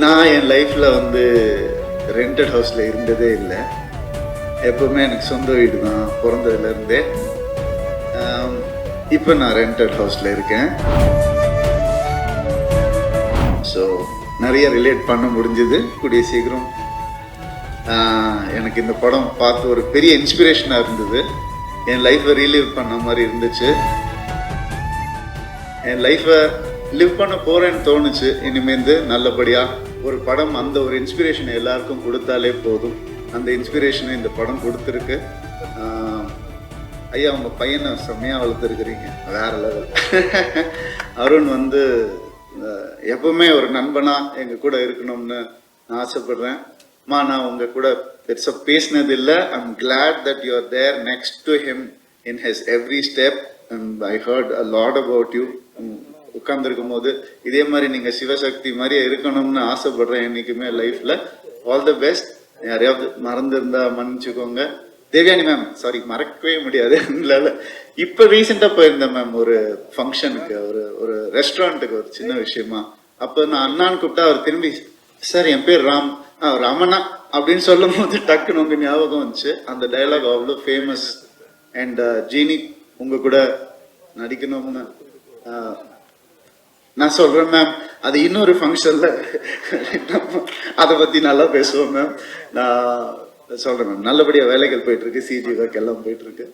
நான் என் லைஃப்பில் வந்து ரெண்டட் ஹவுஸில் இருந்ததே இல்லை. எப்போவுமே எனக்கு சொந்த வீடு தான் பிறந்ததுலேருந்தே. இப்போ நான் ரெண்டட் ஹவுஸில் இருக்கேன். ஸோ நிறைய ரிலேட் பண்ண முடிஞ்சது. கூடிய சீக்கிரம் எனக்கு இந்த படம் பார்த்து ஒரு பெரிய இன்ஸ்பிரேஷனாக இருந்தது. என் லைஃப்பை ரீலிவ் பண்ண மாதிரி இருந்துச்சு. என் லைஃப்பை லிவ் பண்ண போகிறேன்னு தோணுச்சு. இனிமேந்து நல்லபடியாக ஒரு படம் அந்த ஒரு இன்ஸ்பிரேஷனை எல்லாருக்கும் கொடுத்தாலே போதும். அந்த இன்ஸ்பிரேஷனை இந்த படம் கொடுத்துருக்கு. ஐயா, உங்கள் பையனை செம்மையாக வளர்த்துருக்குறீங்க, வேற லெவல். அருண் வந்து எப்பவுமே ஒரு நண்பனாக எங்கள் கூட இருக்கணும்னு நான் ஆசைப்படுறேன். நான் உங்கள் கூட பெருசாக பேசினது இல்லை. I'm glad that you are there next to him in his every step. And I heard a lot about you. உட்கார்ந்துருக்கும் போது இதே மாதிரி நீங்கள் சிவசக்தி மாதிரியே இருக்கணும்னு ஆசைப்படுறேன் என்றைக்குமே லைஃப்பில். All the best. யாரையாவது மறந்துருந்தா மன்னிச்சுக்கோங்க. தேவயானி மேம், சாரி, மறக்கவே முடியாது. இல்லை, இப்போ ரீசெண்டாக போயிருந்தேன் மேம் ஒரு ஃபங்க்ஷனுக்கு, ஒரு ரெஸ்டாரண்ட்டுக்கு, ஒரு சின்ன விஷயமா. அப்போ நான் அண்ணான்னு கூப்பிட்டா அவர் திரும்பி, சார் என் பேர் ராம், ரமணா அப்படின்னு சொல்லும் போது டக்குன்னு உங்கள் ஞாபகம் வந்துச்சு. அந்த டைலாக் அவ்வளோ ஃபேமஸ். அண்ட் ஜீனி உங்கள் கூட நடிக்கணும்னு நான் சொல்கிறேன் மேம். அது இன்னொரு ஃபங்க்ஷனில் அதை பற்றி நல்லா பேசுவோம் மேம். நான் சொல்கிறேன் மேம். நல்லபடியாக வேலைகள் போயிட்டுருக்கு, சிஜி ஒர்க் எல்லாம் போயிட்டுருக்கு.